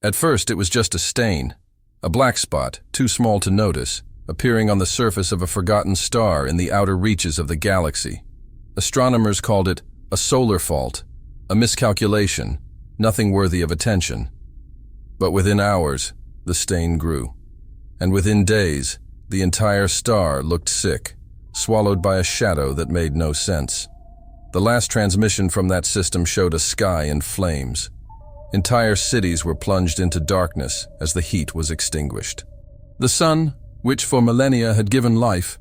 At first, it was just a stain, a black spot, too small to notice, appearing on the surface of a forgotten star in the outer reaches of the galaxy. Astronomers called it a solar fault, a miscalculation, nothing worthy of attention. But within hours, the stain grew. And within days, the entire star looked sick, swallowed by a shadow that made no sense. The last transmission from that system showed a sky in flames. Entire cities were plunged into darkness as the heat was extinguished. The sun, which for millennia had given life,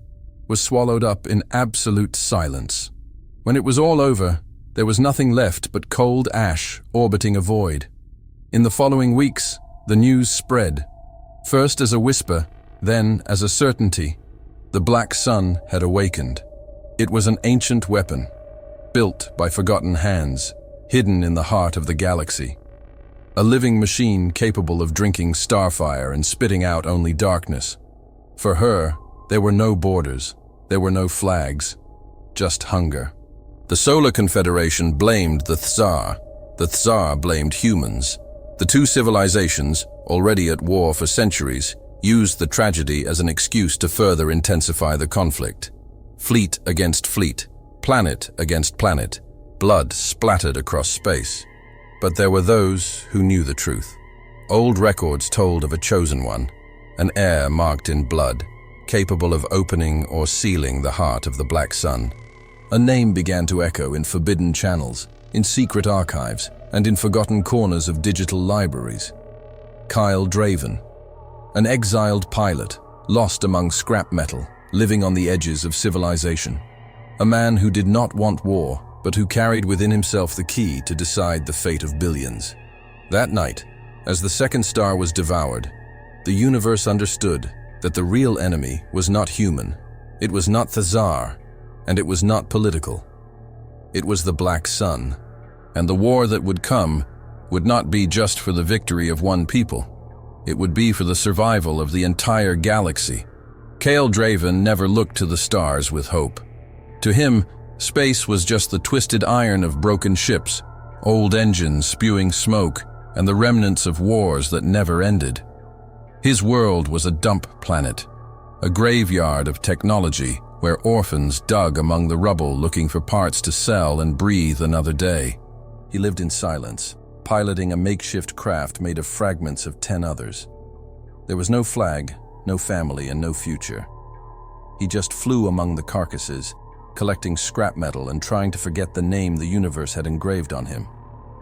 was swallowed up in absolute silence. When it was all over, there was nothing left but cold ash orbiting a void. In the following weeks, the news spread, first as a whisper, then as a certainty. The black sun had awakened. It was an ancient weapon, built by forgotten hands, hidden in the heart of the galaxy. A living machine capable of drinking starfire and spitting out only darkness. For her, there were no borders, there were no flags, just hunger. The Solar Confederation blamed the Thzar blamed humans. The two civilizations, already at war for centuries, used the tragedy as an excuse to further intensify the conflict. Fleet against fleet, planet against planet, blood splattered across space. But there were those who knew the truth. Old records told of a chosen one, an heir marked in blood, capable of opening or sealing the heart of the Black Sun. A name began to echo in forbidden channels, in secret archives, and in forgotten corners of digital libraries. Kyle Draven, an exiled pilot, lost among scrap metal, living on the edges of civilization. A man who did not want war, but who carried within himself the key to decide the fate of billions. That night, as the second star was devoured, the universe understood that the real enemy was not human, it was not Thzar, and it was not political. It was the Black Sun, and the war that would come would not be just for the victory of one people. It would be for the survival of the entire galaxy. Kyle Draven never looked to the stars with hope. To him, space was just the twisted iron of broken ships, old engines spewing smoke, and the remnants of wars that never ended. His world was a dump planet, a graveyard of technology where orphans dug among the rubble looking for parts to sell and breathe another day. He lived in silence, piloting a makeshift craft made of fragments of 10 others. There was no flag, no family, and no future. He just flew among the carcasses, collecting scrap metal and trying to forget the name the universe had engraved on him.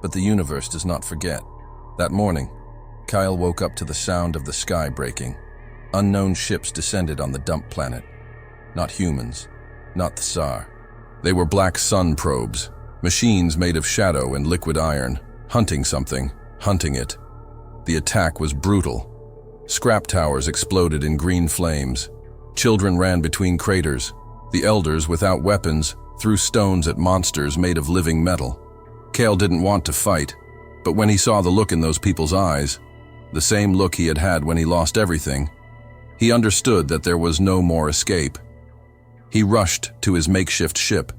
But the universe does not forget. That morning, Kyle woke up to the sound of the sky breaking. Unknown ships descended on the dump planet. Not humans, not the Thzar. They were Black Sun probes, machines made of shadow and liquid iron, hunting something, hunting it. The attack was brutal. Scrap towers exploded in green flames. Children ran between craters. The elders, without weapons, threw stones at monsters made of living metal. Kale didn't want to fight, but when he saw the look in those people's eyes, the same look he had had when he lost everything, he understood that there was no more escape. He rushed to his makeshift ship.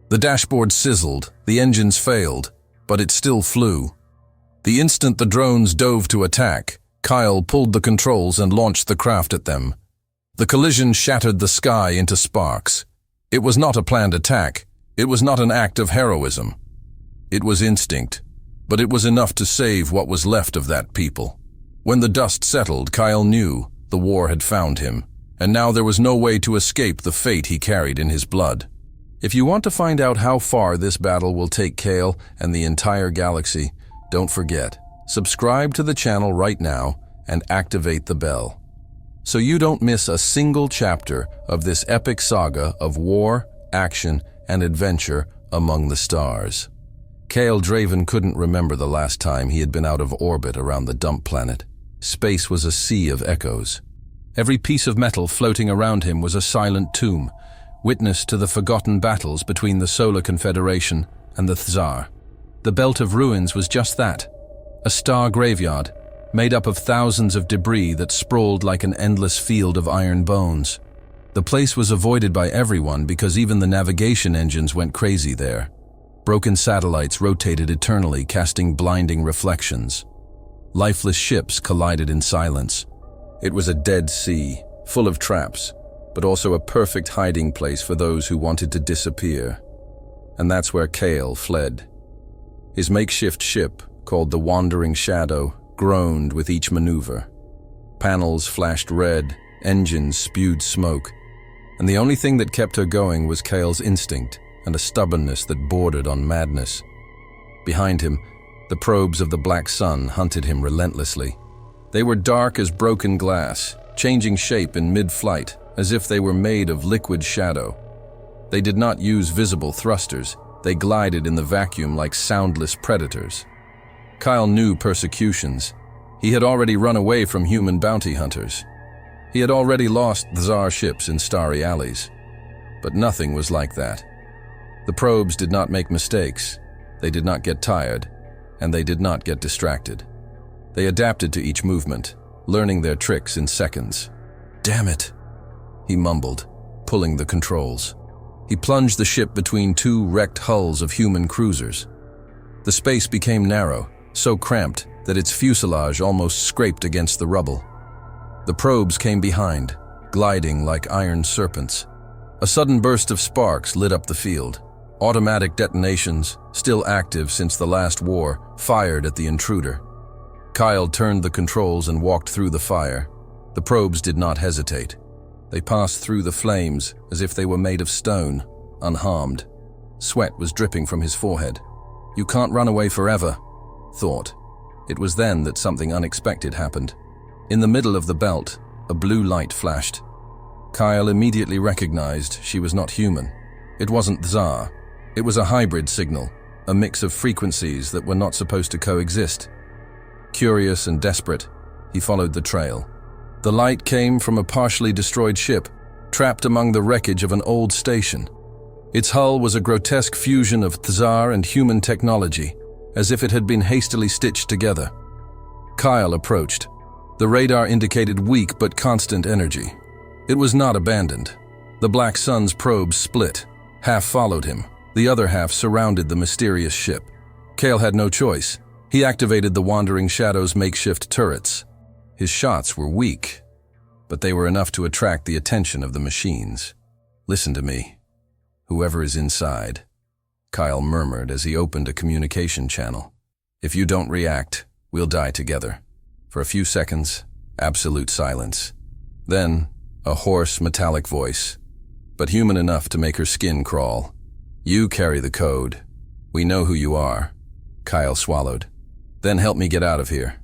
The dashboard sizzled, the engines failed, but it still flew. The instant the drones dove to attack, Kyle pulled the controls and launched the craft at them. The collision shattered the sky into sparks. It was not a planned attack. It was not an act of heroism. It was instinct, but it was enough to save what was left of that people. When the dust settled, Kyle knew the war had found him, and now there was no way to escape the fate he carried in his blood. If you want to find out how far this battle will take Kale and the entire galaxy, don't forget, subscribe to the channel right now and activate the bell, so you don't miss a single chapter of this epic saga of war, action, and adventure among the stars. Kale Draven couldn't remember the last time he had been out of orbit around the dump planet. Space was a sea of echoes. Every piece of metal floating around him was a silent tomb, witness to the forgotten battles between the Solar Confederation and the Thzar. The belt of ruins was just that, a star graveyard, made up of thousands of debris that sprawled like an endless field of iron bones. The place was avoided by everyone because even the navigation engines went crazy there. Broken satellites rotated eternally, casting blinding reflections. Lifeless ships collided in silence. It was a dead sea, full of traps, but also a perfect hiding place for those who wanted to disappear. And that's where Kale fled. His makeshift ship, called the Wandering Shadow, groaned with each maneuver. Panels flashed red, engines spewed smoke, and the only thing that kept her going was Kale's instinct and a stubbornness that bordered on madness. Behind him, the probes of the Black Sun hunted him relentlessly. They were dark as broken glass, changing shape in mid-flight as if they were made of liquid shadow. They did not use visible thrusters. They glided in the vacuum like soundless predators. Kyle knew persecutions. He had already run away from human bounty hunters. He had already lost Thzar ships in starry alleys. But nothing was like that. The probes did not make mistakes. They did not get tired, and they did not get distracted. They adapted to each movement, learning their tricks in seconds. "Damn it," he mumbled, pulling the controls. He plunged the ship between two wrecked hulls of human cruisers. The space became narrow, so cramped that its fuselage almost scraped against the rubble. The probes came behind, gliding like iron serpents. A sudden burst of sparks lit up the field. Automatic detonations, still active since the last war, fired at the intruder. Kyle turned the controls and walked through the fire. The probes did not hesitate. They passed through the flames as if they were made of stone, unharmed. Sweat was dripping from his forehead. "You can't run away forever," thought. It was then that something unexpected happened. In the middle of the belt, a blue light flashed. Kyle immediately recognized she was not human. It wasn't Thzar. It was a hybrid signal, a mix of frequencies that were not supposed to coexist. Curious and desperate, he followed the trail. The light came from a partially destroyed ship, trapped among the wreckage of an old station. Its hull was a grotesque fusion of Thzar and human technology, as if it had been hastily stitched together. Kyle approached. The radar indicated weak but constant energy. It was not abandoned. The Black Sun's probes split. Half followed him. The other half surrounded the mysterious ship. Kale had no choice. He activated the Wandering Shadow's makeshift turrets. His shots were weak, but they were enough to attract the attention of the machines. "Listen to me. Whoever is inside," Kyle murmured as he opened a communication channel. "If you don't react, we'll die together." For a few seconds, absolute silence. Then, a hoarse, metallic voice, but human enough to make her skin crawl. "You carry the code. We know who you are." Kyle swallowed. "Then help me get out of here."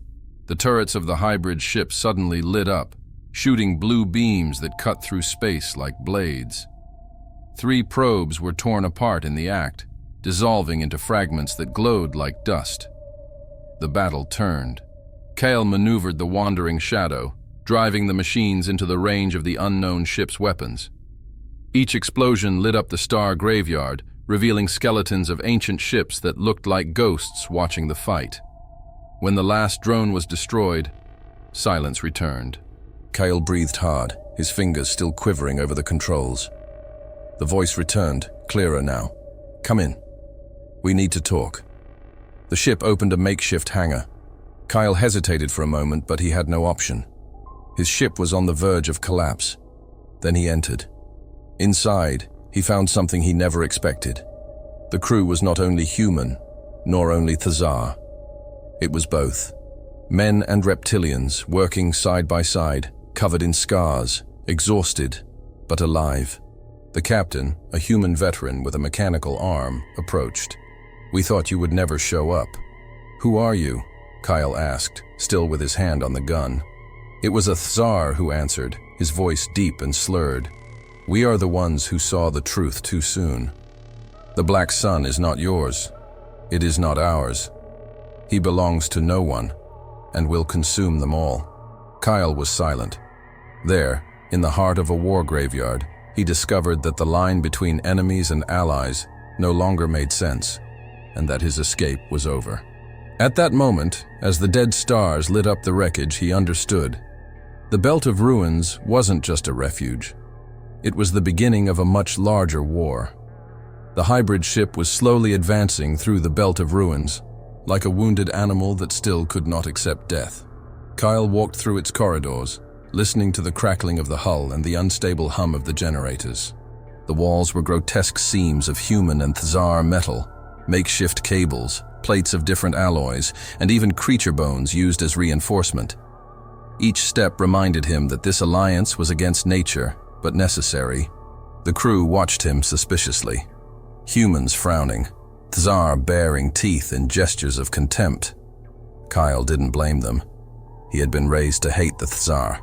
The turrets of the hybrid ship suddenly lit up, shooting blue beams that cut through space like blades. 3 probes were torn apart in the act, dissolving into fragments that glowed like dust. The battle turned. Kale maneuvered the Wandering Shadow, driving the machines into the range of the unknown ship's weapons. Each explosion lit up the star graveyard, revealing skeletons of ancient ships that looked like ghosts watching the fight. When the last drone was destroyed, silence returned. Kale breathed hard, his fingers still quivering over the controls. The voice returned, clearer now. "Come in. We need to talk." The ship opened a makeshift hangar. Kyle hesitated for a moment, but he had no option. His ship was on the verge of collapse. Then he entered. Inside, he found something he never expected. The crew was not only human, nor only Thzar. It was both. Men and reptilians working side by side, covered in scars, exhausted, but alive. The captain, a human veteran with a mechanical arm, approached. "We thought you would never show up." "Who are you?" Kyle asked, still with his hand on the gun. It was a Thzar who answered, his voice deep and slurred. "We are the ones who saw the truth too soon. The Black Sun is not yours. It is not ours. He belongs to no one, and will consume them all." Kyle was silent. There, in the heart of a war graveyard, he discovered that the line between enemies and allies no longer made sense, and that his escape was over. At that moment, as the dead stars lit up the wreckage, he understood. The Belt of Ruins wasn't just a refuge. It was the beginning of a much larger war. The hybrid ship was slowly advancing through the Belt of Ruins, like a wounded animal that still could not accept death. Kyle walked through its corridors, listening to the crackling of the hull and the unstable hum of the generators. The walls were grotesque seams of human and Thzar metal, makeshift cables, plates of different alloys, and even creature bones used as reinforcement. Each step reminded him that this alliance was against nature, but necessary. The crew watched him suspiciously. Humans frowning, Thzar baring teeth in gestures of contempt. Kyle didn't blame them. He had been raised to hate the Thzar.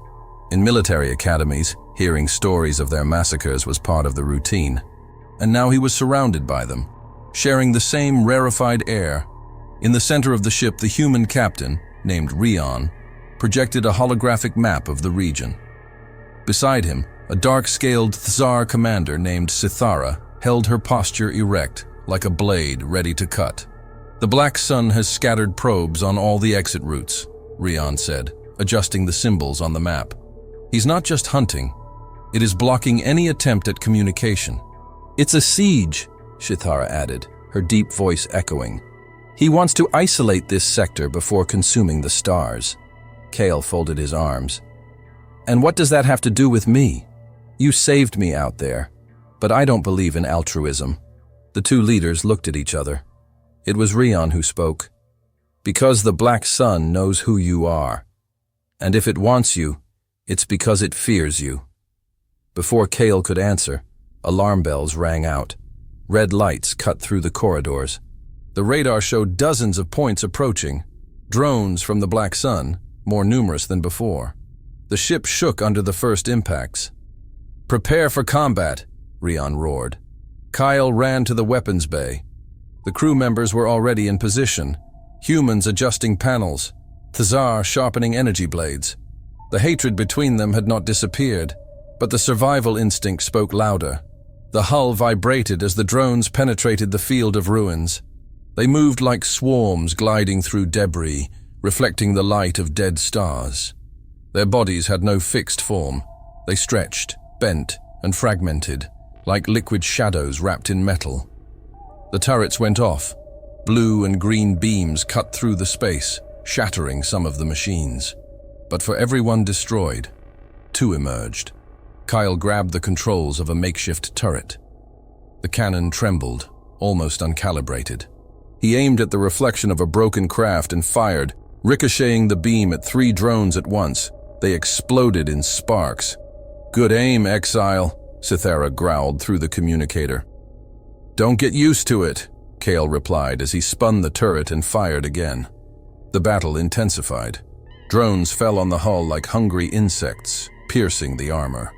In military academies, hearing stories of their massacres was part of the routine. And now he was surrounded by them, sharing the same rarefied air. In the center of the ship, the human captain, named Rion, projected a holographic map of the region. Beside him, a dark-scaled Thzar commander named Sithara held her posture erect, like a blade ready to cut. "The Black Sun has scattered probes on all the exit routes," Rion said, adjusting the symbols on the map. "He's not just hunting. It is blocking any attempt at communication." "It's a siege," Sithara added, her deep voice echoing. "He wants to isolate this sector before consuming the stars." Kale folded his arms. "And what does that have to do with me? You saved me out there, but I don't believe in altruism." The two leaders looked at each other. It was Rion who spoke. "Because the Black Sun knows who you are. And if it wants you, it's because it fears you." Before Kale could answer, alarm bells rang out. Red lights cut through the corridors. The radar showed dozens of points approaching, drones from the Black Sun, more numerous than before. The ship shook under the first impacts. "Prepare for combat," Rion roared. Kyle ran to the weapons bay. The crew members were already in position, humans adjusting panels, Thzar sharpening energy blades. The hatred between them had not disappeared, but the survival instinct spoke louder. The hull vibrated as the drones penetrated the field of ruins. They moved like swarms gliding through debris, reflecting the light of dead stars. Their bodies had no fixed form. They stretched, bent, and fragmented, like liquid shadows wrapped in metal. The turrets went off. Blue and green beams cut through the space, shattering some of the machines. But for every one destroyed, two emerged. Kyle grabbed the controls of a makeshift turret. The cannon trembled, almost uncalibrated. He aimed at the reflection of a broken craft and fired, ricocheting the beam at 3 drones at once. They exploded in sparks. "Good aim, Exile," Sithara growled through the communicator. "Don't get used to it," Kale replied as he spun the turret and fired again. The battle intensified. Drones fell on the hull like hungry insects, piercing the armor.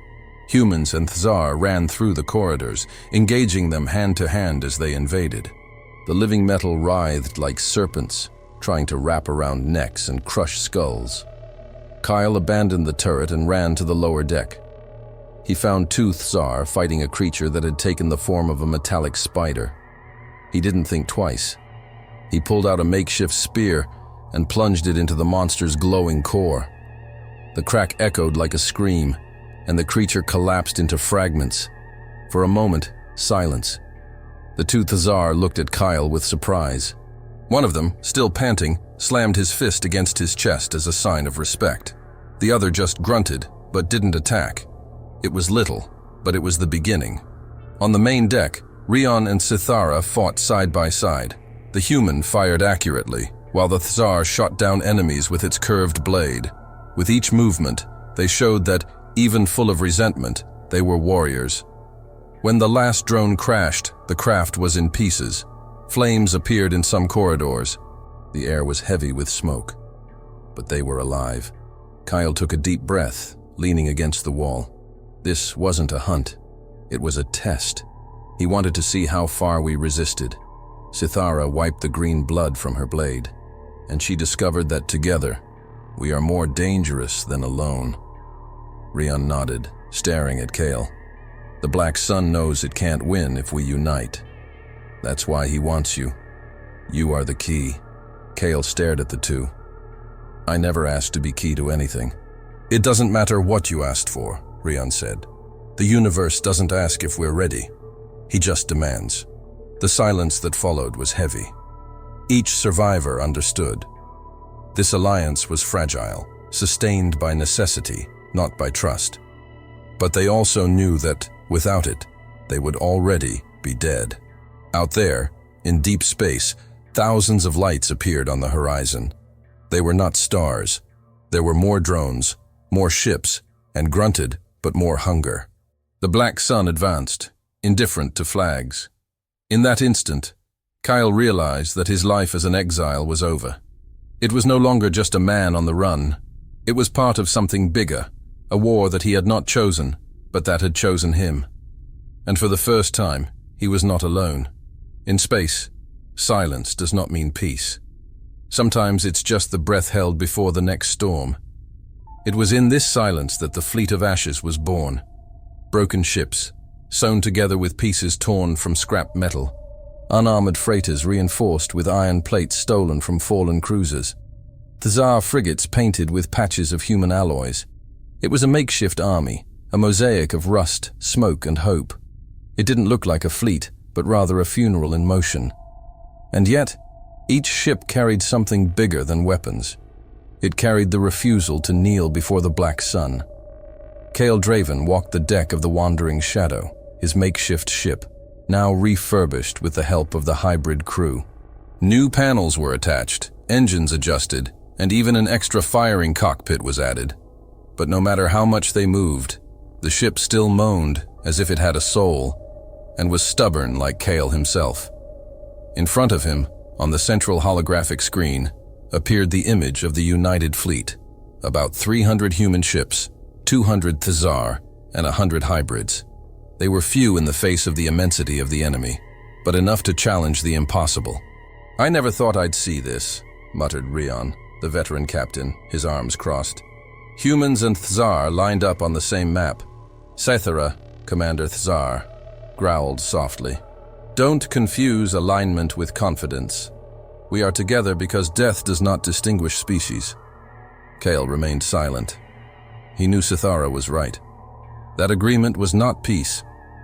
Humans and Thzar ran through the corridors, engaging them hand to hand as they invaded. The living metal writhed like serpents, trying to wrap around necks and crush skulls. Kyle abandoned the turret and ran to the lower deck. He found 2 Thzar fighting a creature that had taken the form of a metallic spider. He didn't think twice. He pulled out a makeshift spear and plunged it into the monster's glowing core. The crack echoed like a scream, and the creature collapsed into fragments. For a moment, silence. The 2 Thzar looked at Kyle with surprise. One of them, still panting, slammed his fist against his chest as a sign of respect. The other just grunted, but didn't attack. It was little, but it was the beginning. On the main deck, Rion and Sithara fought side by side. The human fired accurately, while the Thzar shot down enemies with its curved blade. With each movement, they showed that, even full of resentment, they were warriors. When the last drone crashed, the craft was in pieces. Flames appeared in some corridors. The air was heavy with smoke. But they were alive. Kyle took a deep breath, leaning against the wall. This wasn't a hunt. It was a test. He wanted to see how far we resisted. Sithara wiped the green blood from her blade, and she discovered that together, we are more dangerous than alone. Rion nodded, staring at Kale. The Black Sun knows it can't win if we unite. That's why he wants you. You are the key. Kale stared at the two. I never asked to be key to anything. It doesn't matter what you asked for, Rion said. The universe doesn't ask if we're ready. He just demands. The silence that followed was heavy. Each survivor understood. This alliance was fragile, sustained by necessity, not by trust. But they also knew that, without it, they would already be dead. Out there, in deep space, thousands of lights appeared on the horizon. They were not stars. There were more drones, more ships, and grunted, but more hunger. The black sun advanced, indifferent to flags. In that instant, Kyle realized that his life as an exile was over. It was no longer just a man on the run. It was part of something bigger, a war that he had not chosen, but that had chosen him. And for the first time, he was not alone. In space, silence does not mean peace. Sometimes it's just the breath held before the next storm. It was in this silence that the fleet of ashes was born. Broken ships, sewn together with pieces torn from scrap metal. Unarmored freighters reinforced with iron plates stolen from fallen cruisers. Thzar frigates painted with patches of human alloys. It was a makeshift army, a mosaic of rust, smoke, and hope. It didn't look like a fleet, but rather a funeral in motion. And yet, each ship carried something bigger than weapons. It carried the refusal to kneel before the black sun. Kale Draven walked the deck of the Wandering Shadow, his makeshift ship, now refurbished with the help of the hybrid crew. New panels were attached, engines adjusted, and even an extra firing cockpit was added. But no matter how much they moved, the ship still moaned as if it had a soul, and was stubborn like Kale himself. In front of him, on the central holographic screen, appeared the image of the United Fleet, about 300 human ships, 200 Thzar, and 100 hybrids. They were few in the face of the immensity of the enemy, but enough to challenge the impossible. "I never thought I'd see this," muttered Rion, the veteran captain, his arms crossed. Humans and Thzar lined up on the same map. Sethera, Commander Thzar, growled softly. "Don't confuse alignment with confidence. We are together because death does not distinguish species." Kale remained silent. He knew Sethara was right. That agreement was not peace.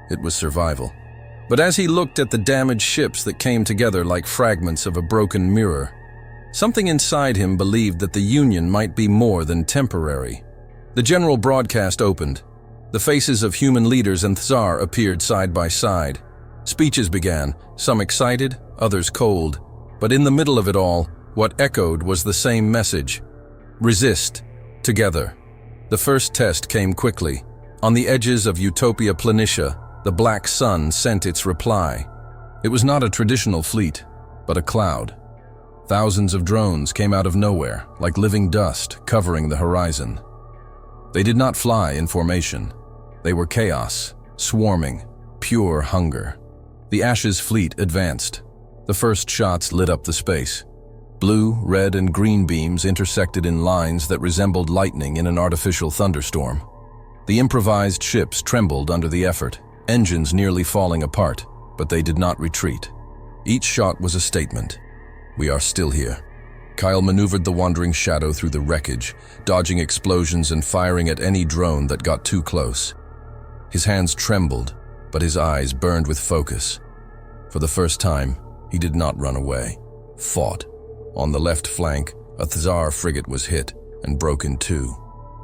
It was survival. But as he looked at the damaged ships that came together like fragments of a broken mirror, something inside him believed that the Union might be more than temporary. The general broadcast opened. The faces of human leaders and Thzar appeared side by side. Speeches began, some excited, others cold. But in the middle of it all, what echoed was the same message. Resist, together. The first test came quickly. On the edges of Utopia Planitia, the black sun sent its reply. It was not a traditional fleet, but a cloud. Thousands of drones came out of nowhere, like living dust covering the horizon. They did not fly in formation. They were chaos, swarming, pure hunger. The Ashes fleet advanced. The first shots lit up the space. Blue, red, and green beams intersected in lines that resembled lightning in an artificial thunderstorm. The improvised ships trembled under the effort, engines nearly falling apart, but they did not retreat. Each shot was a statement. We are still here. Kyle maneuvered the Wandering Shadow through the wreckage, dodging explosions and firing at any drone that got too close. His hands trembled, but his eyes burned with focus. For the first time, he did not run away, fought. On the left flank, a Thzar frigate was hit and broke in two.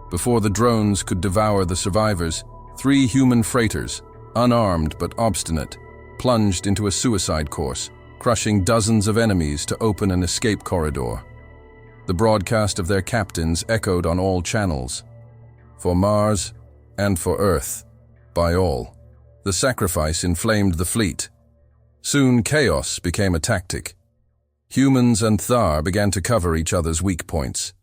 Before the drones could devour the survivors, 3 human freighters, unarmed but obstinate, plunged into a suicide course, crushing dozens of enemies to open an escape corridor. The broadcast of their captains echoed on all channels. For Mars and for Earth, by all. The sacrifice inflamed the fleet. Soon chaos became a tactic. Humans and Thzar began to cover each other's weak points.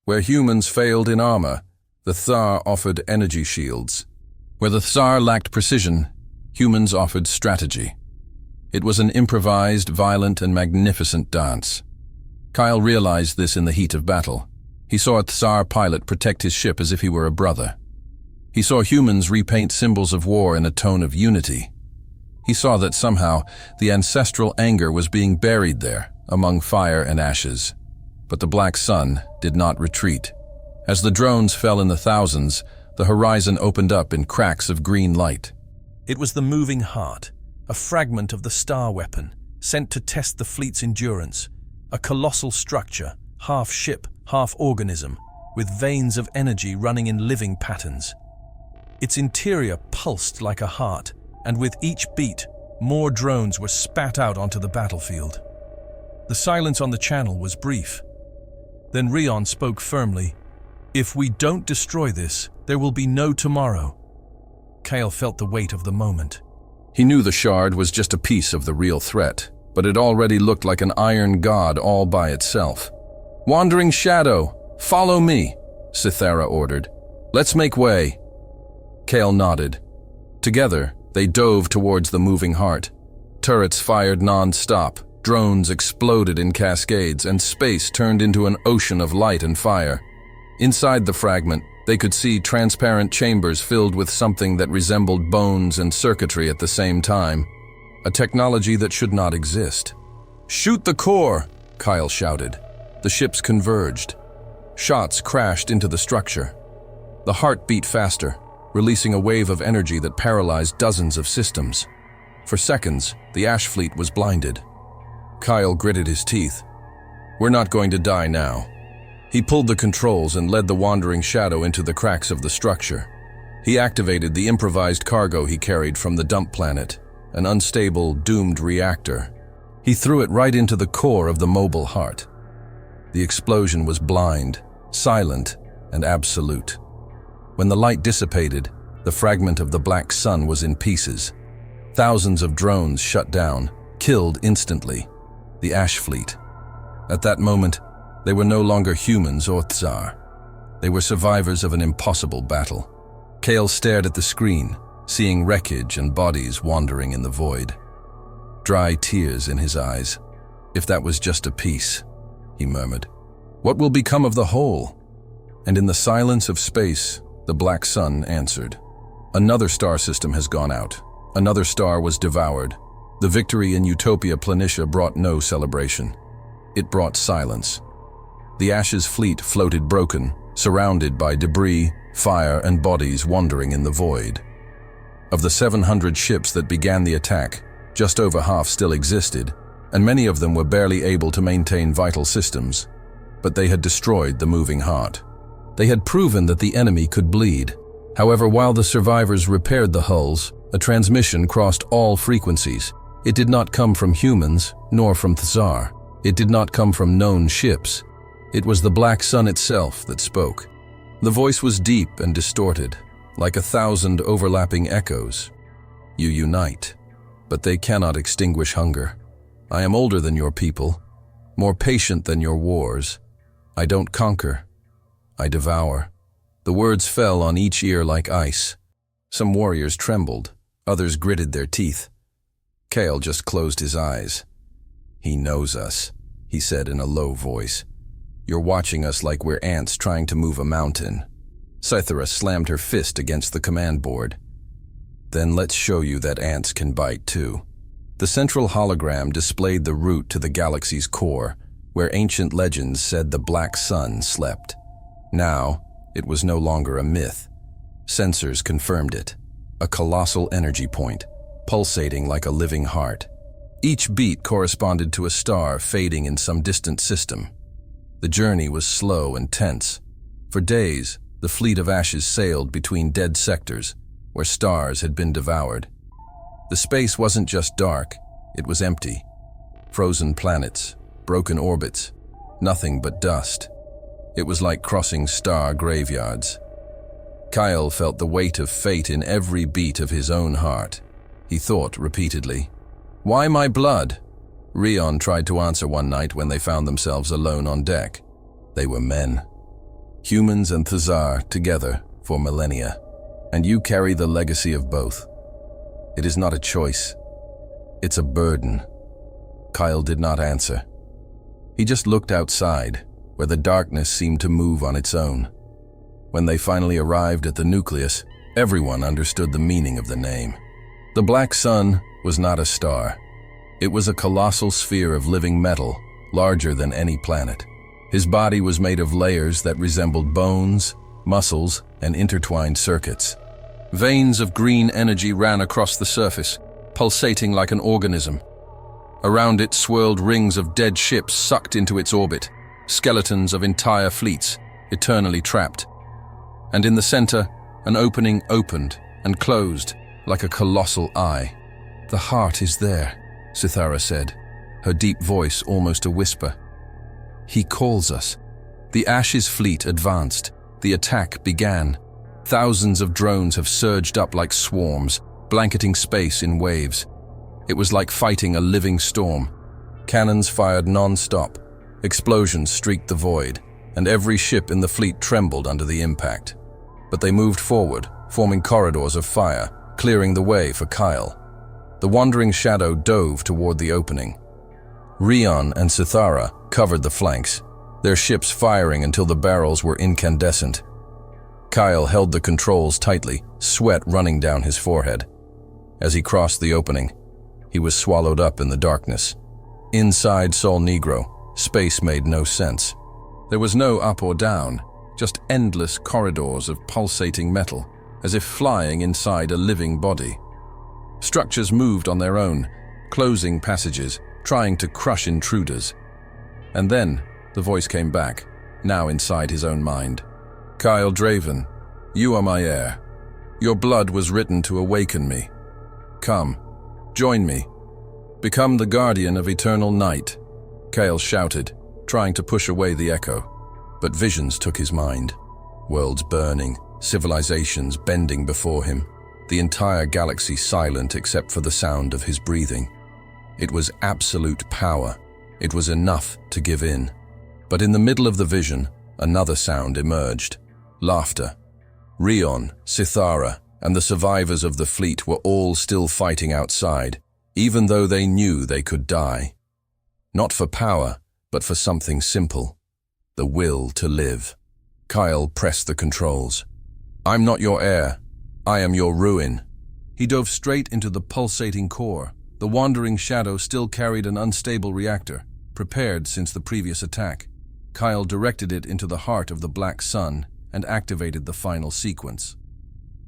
Where humans failed in armor, the Thzar offered energy shields. Where the Thzar lacked precision, humans offered strategy. It was an improvised, violent, and magnificent dance. Kyle realized this in the heat of battle. He saw a Thzar pilot protect his ship as if he were a brother. He saw humans repaint symbols of war in a tone of unity. He saw that somehow the ancestral anger was being buried there, among fire and ashes. But the black sun did not retreat. As the drones fell in the thousands, the horizon opened up in cracks of green light. It was the moving heart, a fragment of the star weapon, sent to test the fleet's endurance, A colossal structure, half ship, half organism, with veins of energy running in living patterns. Its interior pulsed like a heart, and with each beat, more drones were spat out onto the battlefield. The silence on the channel was brief. Then Rion spoke firmly. "If we don't destroy this, there will be no tomorrow." Kyle felt the weight of the moment. He knew the shard was just a piece of the real threat, but it already looked like an iron god all by itself. "Wandering Shadow, follow me," Cythera ordered. "Let's make way." Kale nodded. Together, they dove towards the moving heart. Turrets fired non-stop, drones exploded in cascades, and space turned into an ocean of light and fire. Inside the fragment, they could see transparent chambers filled with something that resembled bones and circuitry at the same time. A technology that should not exist. "Shoot the core!" Kyle shouted. The ships converged. Shots crashed into the structure. The heart beat faster, releasing a wave of energy that paralyzed dozens of systems. For seconds, the Ash fleet was blinded. Kyle gritted his teeth. "We're not going to die now." He pulled the controls and led the Wandering Shadow into the cracks of the structure. He activated the improvised cargo he carried from the dump planet, an unstable, doomed reactor. He threw it right into the core of the mobile heart. The explosion was blind, silent, and absolute. When the light dissipated, the fragment of the black sun was in pieces. Thousands of drones shut down, killed instantly. The Ash fleet. At that moment, they were no longer humans or Tsar. They were survivors of an impossible battle. Kale stared at the screen, seeing wreckage and bodies wandering in the void. Dry tears in his eyes. "If that was just a piece," he murmured. "What will become of the whole?" And in the silence of space, the black sun answered. "Another star system has gone out. Another star was devoured. The victory in Utopia Planitia brought no celebration. It brought silence. The Ash's fleet floated broken, surrounded by debris, fire, and bodies wandering in the void. Of the 700 ships that began the attack, just over half still existed, and many of them were barely able to maintain vital systems. But they had destroyed the moving heart. They had proven that the enemy could bleed. However, while the survivors repaired the hulls, a transmission crossed all frequencies. It did not come from humans, nor from Thazar. It did not come from known ships. It was the Black Sun itself that spoke. The voice was deep and distorted, like 1,000 overlapping echoes. "You unite, but they cannot extinguish hunger. I am older than your people, more patient than your wars. I don't conquer, I devour." The words fell on each ear like ice. Some warriors trembled, others gritted their teeth. Kale just closed his eyes. "He knows us," he said in a low voice. "You're watching us like we're ants trying to move a mountain." Cythera slammed her fist against the command board. "Then let's show you that ants can bite too." The central hologram displayed the route to the galaxy's core, where ancient legends said the Black Sun slept. Now, it was no longer a myth. Sensors confirmed it. A colossal energy point, pulsating like a living heart. Each beat corresponded to a star fading in some distant system. The journey was slow and tense. For days, the fleet of Ashes sailed between dead sectors, where stars had been devoured. The space wasn't just dark, it was empty. Frozen planets, broken orbits, nothing but dust. It was like crossing star graveyards. Kyle felt the weight of fate in every beat of his own heart. He thought repeatedly, "Why my blood?" Rion tried to answer one night when they found themselves alone on deck. They were men. Humans and Thazar together for millennia. And you carry the legacy of both. It is not a choice. It's a burden. Kyle did not answer. He just looked outside, where the darkness seemed to move on its own. When they finally arrived at the nucleus, everyone understood the meaning of the name. The Black Sun was not a star. It was a colossal sphere of living metal, larger than any planet. His body was made of layers that resembled bones, muscles, and intertwined circuits. Veins of green energy ran across the surface, pulsating like an organism. Around it swirled rings of dead ships sucked into its orbit, skeletons of entire fleets, eternally trapped. And in the center, an opening opened and closed like a colossal eye. "The heart is there," Cythera said, her deep voice almost a whisper. "He calls us." The Ash's fleet advanced. The attack began. Thousands of drones have surged up like swarms, blanketing space in waves. It was like fighting a living storm. Cannons fired non-stop. Explosions streaked the void, and every ship in the fleet trembled under the impact. But they moved forward, forming corridors of fire, clearing the way for Kyle. The wandering shadow dove toward the opening. Rion and Cythera covered the flanks, their ships firing until the barrels were incandescent. Kyle held the controls tightly, sweat running down his forehead. As he crossed the opening, he was swallowed up in the darkness. Inside Sol Negro, space made no sense. There was no up or down, just endless corridors of pulsating metal, as if flying inside a living body. Structures moved on their own, closing passages, trying to crush intruders. And then the voice came back, now inside his own mind. "Kyle Draven, you are my heir. Your blood was written to awaken me. Come, join me. Become the guardian of eternal night." Kyle shouted, trying to push away the echo. But visions took his mind. Worlds burning, civilizations bending before him, the entire galaxy silent except for the sound of his breathing. It was absolute power. It was enough to give in. But in the middle of the vision, another sound emerged. Laughter. Rion, Cythera, and the survivors of the fleet were all still fighting outside, even though they knew they could die. Not for power, but for something simple. The will to live. Kyle pressed the controls. "I'm not your heir. I am your ruin." He dove straight into the pulsating core. The wandering shadow still carried an unstable reactor, prepared since the previous attack. Kyle directed it into the heart of the Black Sun and activated the final sequence.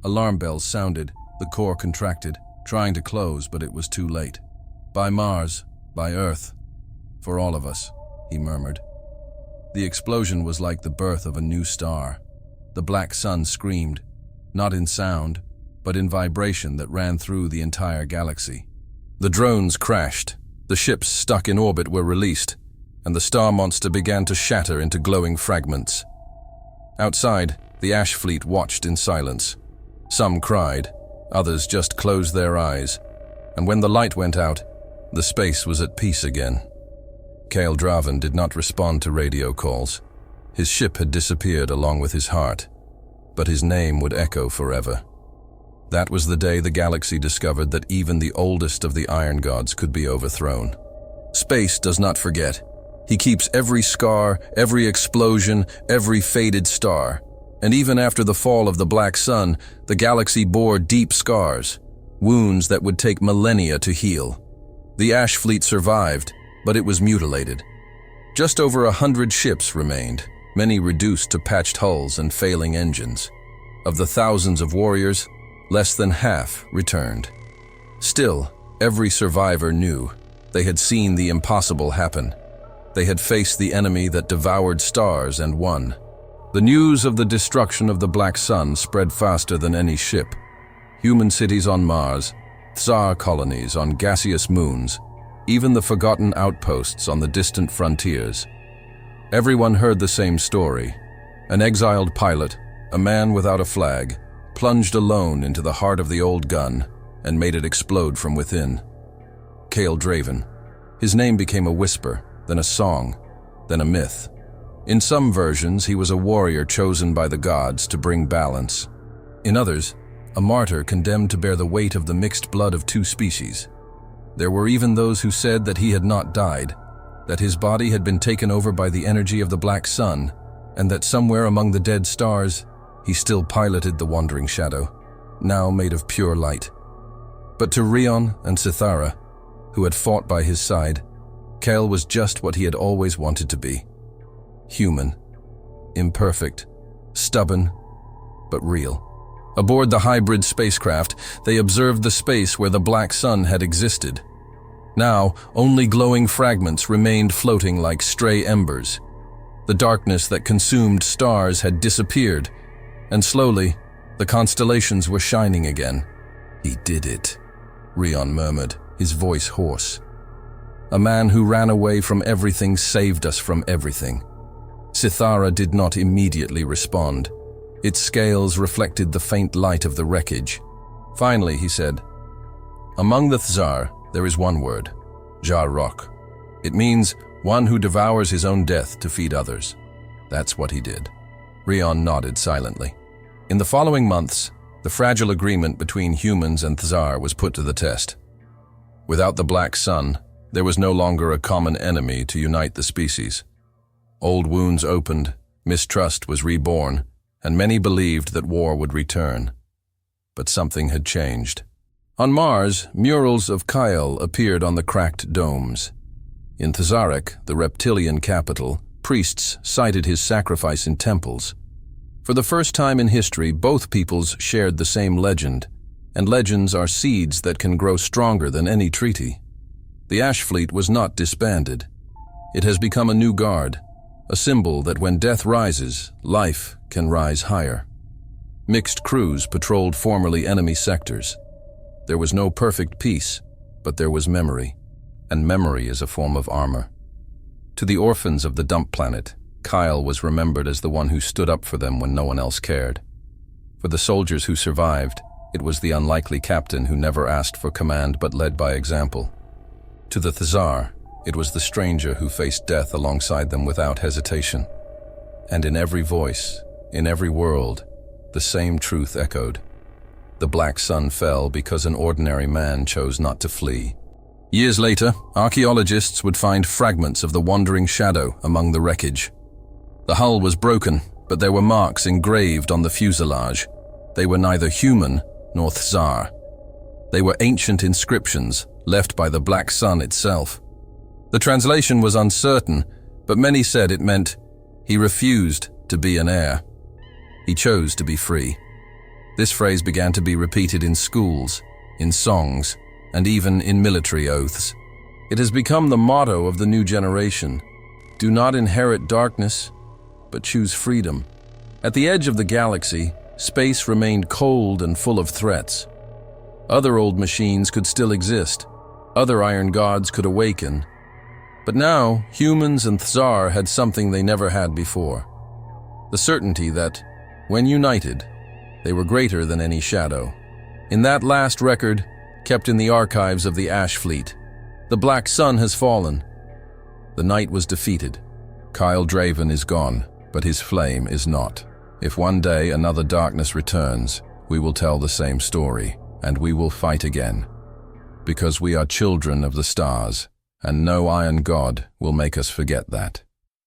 Alarm bells sounded, the core contracted, trying to close, but it was too late. "By Mars, by Earth, for all of us," he murmured. The explosion was like the birth of a new star. The Black Sun screamed, not in sound, but in vibration that ran through the entire galaxy. The drones crashed, the ships stuck in orbit were released, and the star monster began to shatter into glowing fragments. Outside, the Ash fleet watched in silence. Some cried, others just closed their eyes, and when the light went out, the space was at peace again. Kyle Draven did not respond to radio calls. His ship had disappeared along with his heart, but his name would echo forever. That was the day the galaxy discovered that even the oldest of the Iron Gods could be overthrown. Space does not forget. He keeps every scar, every explosion, every faded star. And even after the fall of the Black Sun, the galaxy bore deep scars, wounds that would take millennia to heal. The Ash fleet survived, but it was mutilated. Just over 100 ships remained, many reduced to patched hulls and failing engines. Of the thousands of warriors, less than half returned. Still, every survivor knew they had seen the impossible happen. They had faced the enemy that devoured stars and won. The news of the destruction of the Black Sun spread faster than any ship. Human cities on Mars, Tsar colonies on gaseous moons, even the forgotten outposts on the distant frontiers. Everyone heard the same story. An exiled pilot, a man without a flag, plunged alone into the heart of the old gun and made it explode from within. Kyle Draven. His name became a whisper, then a song, then a myth. In some versions, he was a warrior chosen by the gods to bring balance. In others, a martyr condemned to bear the weight of the mixed blood of two species. There were even those who said that he had not died, that his body had been taken over by the energy of the Black Sun, and that somewhere among the dead stars, he still piloted the wandering shadow, now made of pure light. But to Rion and Cythera, who had fought by his side, Kyle was just what he had always wanted to be. Human, imperfect, stubborn, but real. Aboard the hybrid spacecraft, they observed the space where the Black Sun had existed. Now, only glowing fragments remained floating like stray embers. The darkness that consumed stars had disappeared, and slowly, the constellations were shining again. "He did it," Rion murmured, his voice hoarse. "A man who ran away from everything saved us from everything." Sithara did not immediately respond. Its scales reflected the faint light of the wreckage. Finally, he said, "Among the Thzar, there is one word, Jar-Rock. It means one who devours his own death to feed others. That's what he did." Rion nodded silently. In the following months, the fragile agreement between humans and Thzar was put to the test. Without the Black Sun, there was no longer a common enemy to unite the species. Old wounds opened, mistrust was reborn, and many believed that war would return. But something had changed. On Mars, murals of Kyle appeared on the cracked domes. In Thzarek, the reptilian capital, priests cited his sacrifice in temples. For the first time in history, both peoples shared the same legend, and legends are seeds that can grow stronger than any treaty. The Ash Fleet was not disbanded. It has become a new guard, a symbol that when death rises, life can rise higher. Mixed crews patrolled formerly enemy sectors. There was no perfect peace, but there was memory, and memory is a form of armor. To the orphans of the dump planet, Kyle was remembered as the one who stood up for them when no one else cared. For the soldiers who survived, it was the unlikely captain who never asked for command but led by example. To the Thzar, it was the stranger who faced death alongside them without hesitation. And in every voice, in every world, the same truth echoed. The Black Sun fell because an ordinary man chose not to flee. Years later, archaeologists would find fragments of the wandering shadow among the wreckage. The hull was broken, but there were marks engraved on the fuselage. They were neither human nor Thzar. They were ancient inscriptions left by the Black Sun itself. The translation was uncertain, but many said it meant he refused to be an heir. He chose to be free. This phrase began to be repeated in schools, in songs, and even in military oaths. It has become the motto of the new generation. Do not inherit darkness, but choose freedom. At the edge of the galaxy, space remained cold and full of threats. Other old machines could still exist. Other iron gods could awaken. But now, humans and Thzar had something they never had before. The certainty that, when united, they were greater than any shadow. In that last record, kept in the archives of the Ash Fleet, the Black Sun has fallen. The night was defeated. Kyle Draven is gone, but his flame is not. If one day another darkness returns, we will tell the same story, and we will fight again. Because we are children of the stars, and no iron god will make us forget that.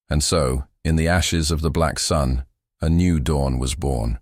And so, in the ashes of the Black Sun, a new dawn was born.